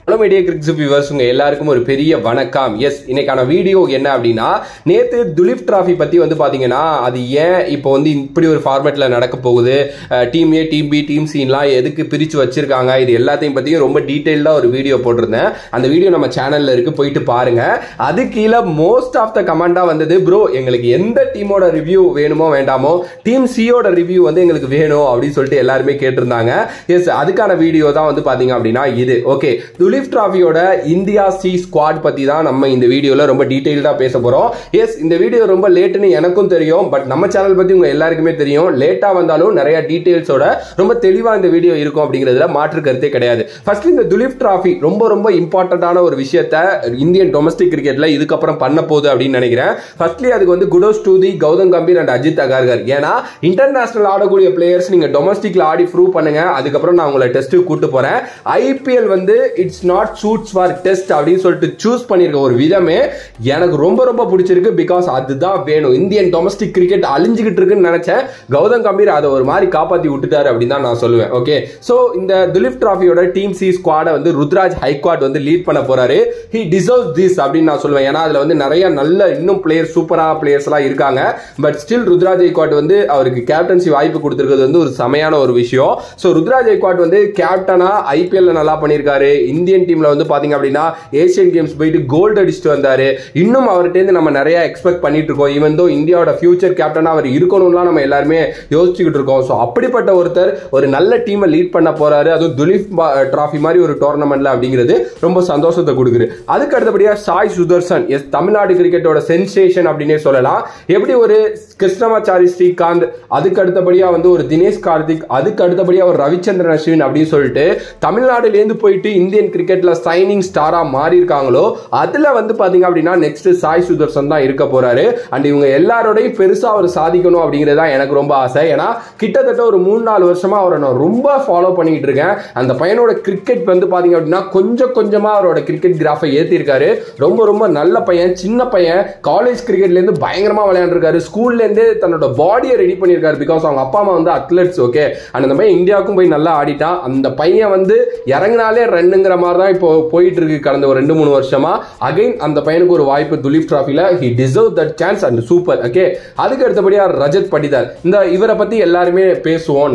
Hello media கிரிக்ஸ் viewers, உங்க எல்லாருக்கும் ஒரு பெரிய வணக்கம். எஸ், இன்னைக்கான வீடியோ என்ன அப்படின்னா, நேத்து துலீப் டிராஃபி பத்தி பாத்தீங்கன்னா அது ஏன் இப்போ இப்படி ஒரு ஃபார்மேட்ல நடக்க போகுது, team A, team B, team சிலாம் எதுக்கு பிரிச்சு வச்சிருக்காங்க, இது எல்லாத்தையும் பத்தியும் ரொம்ப டீடைல்டா ஒரு வீடியோ போட்டிருந்தேன். அந்த வீடியோ நம்ம சேனல்ல இருக்கு, போயிட்டு பாருங்க. அது கீழே மோஸ்ட் ஆஃப் த கமெண்டா வந்தது, ப்ரோ எங்களுக்கு எந்த டீமோட ரிவ்யூ வேணுமோ வேண்டாமோ டீம் சியோட ரிவ்யூ எங்களுக்கு வேணும் அப்படின்னு சொல்லிட்டு எல்லாருமே கேட்டிருந்தாங்க. எஸ், அதுக்கான வீடியோ தான் பாத்தீங்க அப்படின்னா இது. ஓகே, துலீப் டிராஃபியோட இந்தியா சி ஸ்குவாட் பத்தி தான் நம்ம இந்த வீடியோல ரொம்ப டீடைல்டா பேச போறோம். எஸ், இந்த வீடியோ ரொம்ப லேட்னு எனக்கும் தெரியும், பட் நம்ம சேனல் பத்தி உங்க எல்லாருக்குமே தெரியும். லேட்டா வந்தாலும் நிறைய டீடைல்ஸோட ரொம்ப தெளிவா இந்த வீடியோ இருக்கும் அப்படிங்கிறதுல மாற்று கருத்தே கிடையாது. ஃபர்ஸ்ட், இந்த துலீப் டிராஃபி ரொம்ப ரொம்ப இம்பார்ட்டன்டான ஒரு விஷயத்தை இந்தியன் டொமஸ்டிக் கிரிக்கெட்ல இதுக்கப்புறம் பண்ண போகுது அப்படின்னு நினைக்கிறேன். ஃபர்ஸ்ட்லி அதுக்கு kudos to the Gautam Gambhir and Ajit Agarkar. ஏன்னா இன்டர்நேஷனல் ஆடக்கூடிய பிளேயர்ஸ் நீங்க டொமஸ்டிக்ல ஆடி ப்ரூவ் பண்ணுங்க, அதுக்கப்புறம் நான் உங்களை டெஸ்ட் கூட்டு போறேன். IPL it's not shoots for test அப்படின்னு சொல்லிட்டு சூஸ் பண்ணிருக்க ஒரு விதமே எனக்கு ரொம்ப ரொம்ப பிடிச்சிருக்கு. பிகாஸ் அதுதான் வேணும். இந்தியன் டொமஸ்டிக் கிரிக்கெட் அழிஞ்சுகிட்டு இருக்குன்னு நினைச்சேன், கௌதம் கம்பீர் அதை ஒரு மாதிரி காப்பாத்தி விட்டுட்டாரு அப்படின்னு தான் நான் சொல்லுவேன். ஓகே, சோ இந்த துலீப் டிராஃபியோட டீம் சி ஸ்குவாட ருத்ராஜ் ஹைக்வாட் லீட் பண்ண போறாரு. ஹி டிசர்வ்ஸ் திஸ் அப்படின்னு நான் சொல்லுவேன். ஏன்னா அதுல நிறைய நல்ல இன்னும் பிளேயர், சூப்பரா பிளேயர்ஸ் எல்லாம் இருக்காங்க. பட் ஸ்டில் ருத்ராஜ் ஹைக்வாட் அவருக்கு கேப்டன்சி வாய்ப்பு கொடுத்திருக்கிறது ஒரு செமையான ஒரு விஷயம். சோ ருத்ராஜ் ஹைக்வாட் கேப்டனா ஐபிஎல் நல்லா பண்ணிருக்காரு. இந்தியன் டீம்ல பாத்தீங்க அப்படின்னா ஏசியன் கேம்ஸ் போயிட்டு கோல்டு அடிச்சுட்டு வந்தாரு. இன்னும் அவர்கிட்ட நம்ம நிறைய எக்ஸ்பெக்ட் பண்ணிட்டு இருக்கோம். ஈவன் தோ இந்தியாவோட ஃபியூச்சர் கேப்டனா அவர் இருக்கணும்லாம் நம்ம எல்லாருமே யோசிச்சுக்கிட்டு இருக்கோம். சோ அப்படிப்பட்ட ஒருத்தர் ஒரு நல்ல டீமை லீட் பண்ண போறாரு, அதுவும் துலீப் டிராஃபி மாதிரி ஒரு டோர்னமெண்ட்ல அப்படிங்கிறது ரொம்ப சந்தோஷத்தை கொடுக்குது. அதுக்கு அடுத்தபடியா சாய் சுதர்சன், எஸ், தமிழ்நாடு கிரிக்கெட்டோட சென்சேஷன் அப்படின்னே சொல்லலாம். எப்படி ஒரு கிருஷ்ணமாச்சாரி ஸ்ரீகாந்த், அதுக்கு அடுத்தபடியா ஒரு தினேஷ் கார்த்திக், அதுக்கு அடுத்தபடியா ஒரு ரவிச்சந்திரன் அஸ்வின் அப்படின்னு சொல்லிட்டு தமிழ்நாடுல இருந்து போயிட்டு இந்தியன் கிரிக்கெட்ல சைனிங் ஸ்டாரா மாறி இருக்காங்களோ, அதுல பாத்தீங்க அப்படின்னா நெக்ஸ்ட் சாய் சுதர்சன் தான் இருக்க போறாரு. அண்ட் இவங்க எல்லாரோடையும் பெருசா அவர் சாதிக்கணும் அப்படிங்கறதா எனக்கு ரொம்ப ஆசை. ஏன்னா கிட்டத்தட்ட ஒரு 3-4 வருஷமா அவரை நான் ரொம்ப ஃபாலோ பண்ணிட்டு இருக்கேன். அந்த பையனோட கிரிக்கெட் பாத்தீங்க அப்படின்னா கொஞ்சம் கொஞ்சமா அவரோட கிரிக்கெட் கிராஃபை ஏத்தி இருக்காரு. ரொம்ப ரொம்ப நல்ல பையன், சின்ன பையன், காலேஜ் கிரிக்கெட்ல இருந்து பயங்கரமா விளையாண்டுருக்காரு. ஸ்கூல்ல இருந்தே தன்னோட பாடியை ரெடி பண்ணிருக்காரு. பிகாஸ் அவங்க அப்பா அம்மா அத்லெட்ஸ். ஓகே, அந்த பையன் இந்தியாவுக்கும் போய் நல்லா ஆடிட்டான். அந்த பையன் இறங்கினாலே ரன்னுங்கிற மாதிரி தான் இப்போ போயிட்டு இருக்கு கடந்த ஒரு 2-3 வருஷமா. அகைன் அந்த பையனுக்கு ஒரு வாய்ப்பு துலீப் டிராஃபில. He deserve that chance and super. Okay, அதுக்கு அடுத்தபடியா ரஜத் படிதார். இவரை பத்தி எல்லாருமே பேசுவோம்,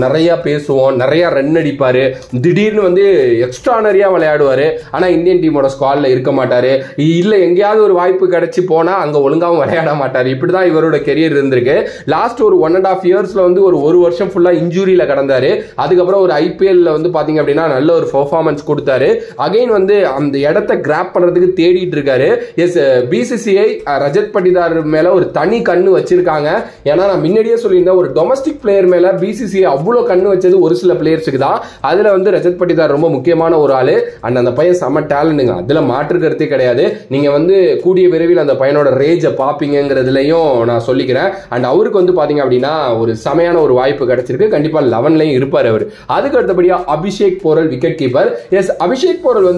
நிறைய ரன் அடிப்பாரு, திடீர்னு எக்ஸ்ட்ரானரியா விளையாடுவாரு. ஆனா இந்தியன் டீமோட ஸ்குவாட்ல இருக்க மாட்டாரு. இல்ல எங்கேயாவது ஒரு வாய்ப்பு கிடைச்சு போனா அங்க ஒழுங்காவும் விளையாட மாட்டாரு. இப்படிதான் இவரோட கெரியர் இருந்திருக்கு. லாஸ்ட் ஒரு 1.5 இயர்ஸ்ல ஒரு வருஷம் ஃபுல்லா இன்ஜூரியில கடந்தாரு. அதுக்கப்புறம் ஒரு ஐபிஎல் பாத்தீங்க அப்படின்னா நல்ல ஒரு பெர்ஃபார்மன்ஸ் கொடுத்தாரு. அகைன் அந்த இடத்தை கிராப் பண்றதுக்கு தேடிட்டு இருக்காரு. எஸ், பிசிசிஐ ரஜத் படிதார் மேல ஒரு தனி கண்ணு வச்சிருக்காங்க. ஏன்னா நான் முன்னாடியே சொல்லியிருந்தேன், ஒரு டொமஸ்டிக் பிளேயர் மேல பிசிசிஐ அவ்வளவு கண்ணு வச்சது ஒரு சில பிளேயர்ஸுக்கு தான். அதுல ரஜத் படிதார் ரொம்ப முக்கியமான ஒரு ஆளு. அண்ட் அந்த பையன் செம டேலண்ட்டுங்க, அதுல மாற்று கருத்தே கிடையாது. நீங்க கூடிய விரைவில் அந்த பையனோட ரேஜ பாப்பீங்கிறதுலயும் நான் சொல்லிக்கிறேன். அண்ட் அவருக்கு பாத்தீங்க அப்படின்னா ஒரு செமையான ஒரு வாய்ப்பு கிடைச்சிருக்கு. கண்டிப்பா 11லயும் இருப்பார் அவர். அதுக்கு அடுத்தபடியா Abhishek Porel, wicket keeper. Yes, Abhishek Porel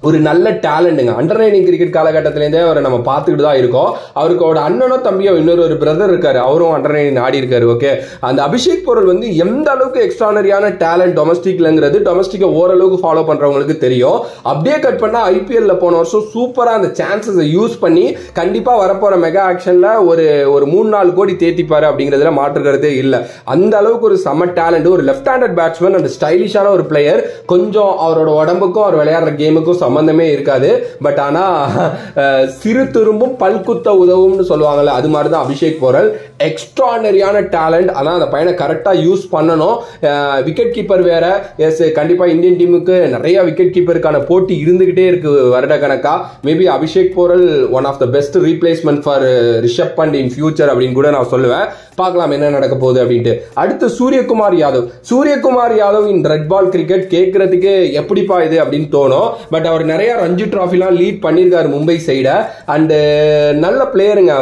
ஒரு நல்ல டேலண்ட்டுங்க. அண்டர் 19 கிரிக்கெட் காலகட்டத்திலேருந்தே அவரை நம்ம பார்த்துக்கிட்டு தான் இருக்கோம். அவருக்கு அண்ணனோ தம்பியோ இன்னொரு பிரதர் இருக்காரு, அவரும் அண்டர் 19 ஆடி இருக்காரு. ஓகே, அந்த அபிஷேக் போரல் எந்த அளவுக்கு எக்ஸ்ட்ரானரியான டேலண்ட் டொமஸ்டிக்லங்கிறது டொமஸ்டிக்கை ஓரளவுக்கு ஃபாலோ பண்றவங்களுக்கு தெரியும். அப்படியே கட் பண்ணா ஐபிஎல்ல போன வருஷம் சூப்பரா அந்த சான்சஸை யூஸ் பண்ணி கண்டிப்பா வரப்போற மெகா ஆக்ஷன்ல ஒரு 3-4 கோடி தேத்திப்பாரு அப்படிங்கிறதுல மாற்றுக்கிறதே இல்லை. அந்த அளவுக்கு ஒரு செம டேலண்ட், ஒரு லெஃப்ட் ஹேண்டட் பேட்ஸ்மேன் அண்ட் ஸ்டைலிஷான ஒரு பிளேயர். கொஞ்சம் அவரோட உடம்புக்கும் அவர் விளையாடுற கேமுக்கும் சம்பந்தமே இருக்காது. பட் ஆனா சிறு திரும்பும் பல்குத்த உதவும்னு சொல்லுவாங்கல்ல, அது மாதிரி தான் அபிஷேக் போரல். எக்ஸ்ட்ரானரியான டேலண்ட். ஆனா அந்த பையனை கரெக்டா யூஸ் பண்ணணும். விக்கெட் கீப்பர் வேற. எஸ், கண்டிப்பா இந்தியன் டீமுக்கு நிறைய விக்கெட் கீப்பருக்கான போட்டி இருந்துகிட்டே இருக்கு வருட கணக்கா. Maybe Abhishek Porel one of the best replacement for Rishabh Pant in future அப்படின்னு கூட நான் சொல்லுவேன். பார்க்கலாம் என்ன நடக்க போகுது அப்படின்ட்டு. அடுத்து Suryakumar Yadav in red ball cricket கேட்கறதுக்கு எப்படிப்பா இது அப்படின்னு தோணும். பட் அவர் நிறைய ரஞ்சி டிராஃபிலாம் லீட் பண்ணியிருக்காரு மும்பை சைட. அண்டு நல்ல பிளேயருங்க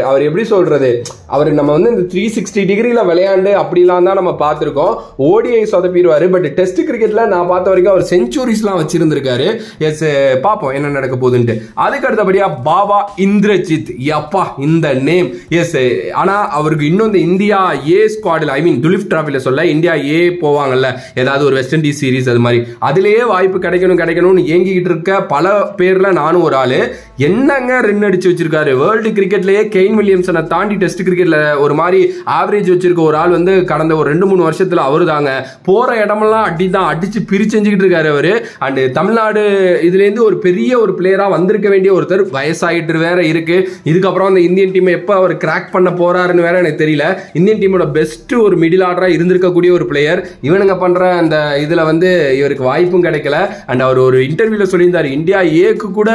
அவர் எப்படி சொல்றது, அவர் நம்ம வந்து இந்த 360 டிகிரியில் விளையாண்டு அப்படிலாம் தான் நம்ம பார்த்துருக்கோம். ஓடிஐ சொதப்பிடுவார், பட் டெஸ்ட் கிரிக்கெட்ல நான் பார்த்த வரைக்கும் அவர் செஞ்சுரிஸ்லாம் வச்சிருந்திருக்காரு. எஸ், பார்ப்போம் என்ன நடக்க போகுதுன்ட்டு. அதுக்கு அடுத்தபடியா பாபா இந்திரஜித், அப்பா இந்த நேம். எஸ், ஆனா அவருக்கு இன்னும் இந்த India A ஸ்குவாடில், I mean tulip டிராஃபில சொல்ல, இந்தியா ஏ போவாங்கல்ல ஏதாவது ஒரு வெஸ்ட் இண்டீஸ் சீரிஸ், அது மாதிரி அதுலயே வாய்ப்பு கிடைக்கணும்னு ஏங்கிக்கிட்டு இருக்க பல பேர்ல நானும் ஒரு ஆளு. என்னங்க ரன் அடிச்சு வச்சிருக்காரு வேர்ல்டு கிரிக்கெட்லயே. கெயின் வில்லியம்சனை தாண்டி டெஸ்ட் கிரிக்கெட்ல ஒரு மாதிரி ஆவரேஜ் வச்சிருக்க ஒரு ஆள் வந்து கடந்த ஒரு 2-3 வருஷத்துல அவரு தாங்க. போற இடமெல்லாம் அடிச்சு பிரிச்செஞ்சுக்கிட்டு இருக்காரு அவரு. அண்ட் தமிழ்நாடு இதுல இருந்து ஒரு பெரிய ஒரு பிளேயரா வந்திருக்க வேண்டிய ஒருத்தர் வயசாயிட்டு வேற இருக்கு. இதுக்கப்புறம் அந்த இந்தியன் டீம் எப்ப அவர் கிராக் பண்ண போறாருன்னு வேற எனக்கு தெரியல. இந்தியன் டீமோட பெஸ்ட் ஒரு மிடில் ஆர்டரா இருந்திருக்கக்கூடிய ஒரு பிளேயர். இவனுங்க பண்ற அந்த இதுல வந்து இவருக்கு வாய்ப்பும் கிடைக்கல. அண்ட் அவர் ஒரு இன்டர்வியூல சொல்லியிருந்தாரு, இந்தியா ஏக்கு கூட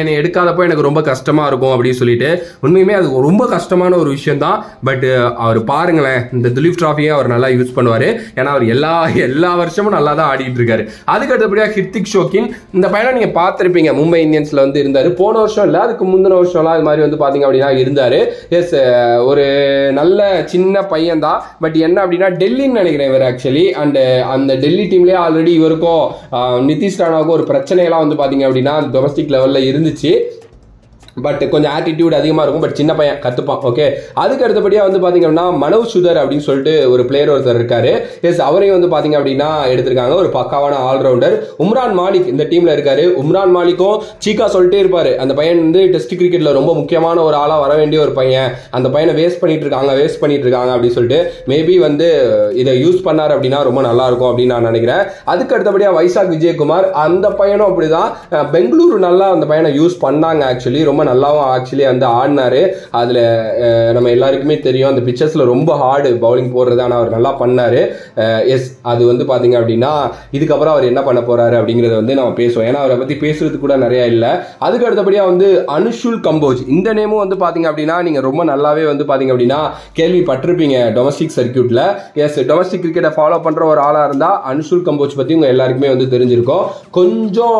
என்னை எடுக்காதப்போ எனக்கு ரொம்ப கஷ்டமா இருக்கும் அப்படின்னு சொல்லிட்டு. உண்மையுமே அது ரொம்ப கஷ்டமான ஒரு விஷயம் தான். பட் அவர் பாருங்களேன், இந்த துலீப் டிராஃபியை அவர் நல்லா யூஸ் பண்ணுவாரு. ஏன்னா அவர் எல்லா வருஷமும் நல்லா தான் ஆடிட்டு இருக்காரு. அதுக்கு அடுத்தபடியா ஹிர்திக் ஷோக்கின், இந்த பையனை நீங்க பார்த்திருப்பீங்க, மும்பை இந்தியன்ஸ்ல வந்து இருந்தாரு. போன வருஷம் இல்ல, அதுக்கு முந்தின வருஷம்லாம் அது மாதிரி வந்து பாத்தீங்க அப்படின்னா இருந்தாரு. எஸ், ஒரு நல்ல சின்ன பையன் தான். பட் என்ன அப்படின்னா டெல்லின்னு நினைக்கிறேன் இவர் ஆக்சுவலி. அண்ட் அந்த டெல்லி டீம்லயே ஆல்ரெடி இவருக்கும் நிதிஷ் ராணாவுக்கும் ஒரு பிரச்சனையெல்லாம் வந்து பாத்தீங்க அப்படின்னா டொமஸ்டிக் லெவல்ல இருந்துச்சு. பட் கொஞ்சம் ஆட்டிடியூட் அதிகமாக இருக்கும். பட் சின்ன பையன் கற்றுப்பான். ஓகே, அதுக்கு அடுத்தபடியாக வந்து பார்த்தீங்க அப்படின்னா மனவ் சுதர் அப்படின்னு சொல்லிட்டு ஒரு பிளேயர் ஒருத்தர் இருக்காரு. எஸ், அவரையும் வந்து பார்த்தீங்க அப்படின்னா எடுத்திருக்காங்க. ஒரு பக்காவான ஆல்ரவுண்டர். உம்ரான் மாலிக் இந்த டீமில் இருக்காரு. உம்ரான் மாலிக்கும் சீக்கா சொல்லிட்டே இருப்பாரு, அந்த பையன் வந்து டெஸ்ட் கிரிக்கெட்டில் ரொம்ப முக்கியமான ஒரு ஆளாக வர வேண்டிய ஒரு பையன், அந்த பையனை வேஸ்ட் பண்ணிட்டு இருக்காங்க அப்படின்னு சொல்லிட்டு மேபி வந்து இதை யூஸ் பண்ணார் அப்படின்னா ரொம்ப நல்லா இருக்கும் அப்படின்னு நான் நினைக்கிறேன். அதுக்கு அடுத்தபடியாக வைசாக் விஜயகுமார், அந்த பையனும் அப்படிதான். பெங்களூரு நல்லா அந்த பையனை யூஸ் பண்ணாங்க ஆக்சுவலி. ரொம்ப நல்லாவும் ஆக்சுவலி வந்து ஆடினாரு. அதுல நம்ம எல்லாருக்குமே தெரியும் அந்த பிச்சர்ஸ்ல ரொம்ப ஹார்டு பவுலிங் போடுறது, ஆனால் அவர் நல்லா பண்ணாரு. எஸ், அது வந்து பாத்தீங்க அப்படின்னா இதுக்கப்புறம் அவர் என்ன பண்ண போறாரு அப்படிங்கறத வந்து நம்ம பேசுவோம். ஏன்னா அவரை பத்தி பேசுறது கூட நிறைய இல்ல. அதுக்கு அடுத்தபடியா வந்து அனுஷுல் கம்போஜ், இந்த நேமும் வந்து பாத்தீங்க அப்படின்னா நீங்க ரொம்ப நல்லாவே வந்து பாத்தீங்க அப்படின்னா கேள்விப்பட்டிருப்பீங்க டொமஸ்டிக் சர்க்கியூட்ல. எஸ், டொமஸ்டிக் கிரிக்கெட்டை ஃபாலோ பண்ற ஒரு ஆளா இருந்தா அனுஷுல் கம்போஜ் பத்தி உங்க எல்லாருக்குமே வந்து தெரிஞ்சிருக்கும். கொஞ்சம்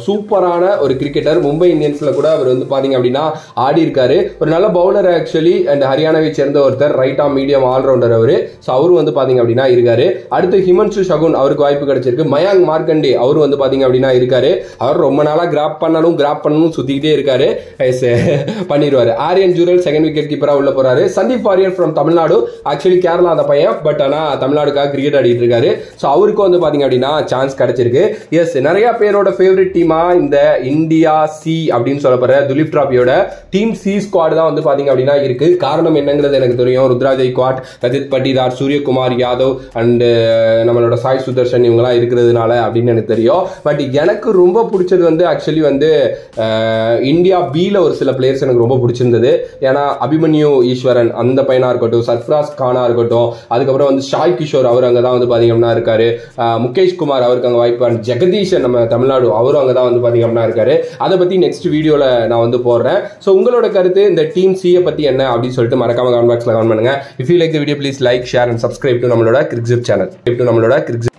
சூப்பரான ஒரு கிரிக்கெட்டர். மும்பை இந்தியன்ஸ்ல கூட அவர் வந்து பாத்தீங்க அப்படின்னா ஆடி இருக்காரு. ஒரு நல்ல பவுலர் ஆக்சுவலி. அண்ட் ஹரியானாவை சேர்ந்த ஒருத்தர், ரைட் ஆம் மீடியம் ஆல்ரவுண்டர் அவரு. சோ அவரு வந்து பாத்தீங்க அப்படின்னா இருக்காரு. அடுத்து ஹிமன்சு ஷகுன், அவருக்கு வாய்ப்பு கிடைச்சிருக்கு. மயாங்க் மார்க்கண்டே அவரு வந்து பாத்தீங்க அப்படின்னா இருக்காரு. அவர் ரொம்ப நாளா கிராப் பண்ணணும் சுத்திக்கிட்டே இருக்காரு. பண்ணிடுவாரு. ஆரியன் ஜூரல் செகண்ட் விக்கெட் கீப்பரா உள்ள போறாரு. சந்தீப் வாரியர் ஃப்ரம் தமிழ்நாடு, ஆக்சுவலி கேரளா அந்த பையன், பட் ஆனா தமிழ்நாடுக்காக கிரிக்கெட் ஆடிட்டு இருக்காரு. சோ அவருக்கும் வந்து பாத்தீங்க அப்படின்னா சான்ஸ் கிடைச்சிருக்கு. எஸ், நிறைய பேரோட ஃபேவரட் டீமா இந்த இந்தியா சி அப்படின்னு சொல்லப்படுற துலீப் டிராஃபியோட டீம் சி ஸ்குவாட் தான் வந்து பாத்தீங்க அப்படின்னா இருக்கு. காரணம் என்னங்கிறது எனக்கு தெரியும். ருத்ராஜ் ஐக்வாட், ரஜித் பட்டிதார், சூரியகுமார் யாதவ் அண்ட் நம்மளோட சாய் சுதர்ஷன் இவங்கலாம் இருக்கிறதுனால அப்படின்னு எனக்கு தெரியும். பட் எனக்கு ரொம்ப பிடிச்சது வந்து ஆக்சுவலி வந்து இந்தியா பில ஒரு சில பிளேயர்ஸ் எனக்கு ரொம்ப பிடிச்சிருந்தது. ஏன்னா அபிமன்யு ஈஸ்வரன் அந்த பையனா இருக்கட்டும், சர்ஃப்ராஸ் கானா இருக்கட்டும், அதுக்கப்புறம் வந்து ஷாய் கிஷோர் அவர் அங்கதான் வந்து பாத்தீங்க அப்படின்னா இருக்காரு. முகேஷ் குமார் அவருக்கு அங்க வாய்ப்பு. ஜெகதீஷன் நம்ம தமிழ்நாடு அவரும் அங்கதான் வந்து பாத்தீங்க அப்படின்னா இருக்காரு. அதை பத்தி நெக்ஸ்ட் வீடியோல நான் வந்து போடுறேன். சோ உங்களோட கருத்து இந்த டீம் சி பத்தி என்ன அப்படின்னு சொல்லிட்டு மறக்காம கமெண்ட் பாக்ஸ்ல கமெண்ட் பண்ணுங்க. If you like the video please like, share and subscribe to நம்மளோட கிரிக்ஸிப் சேனல்.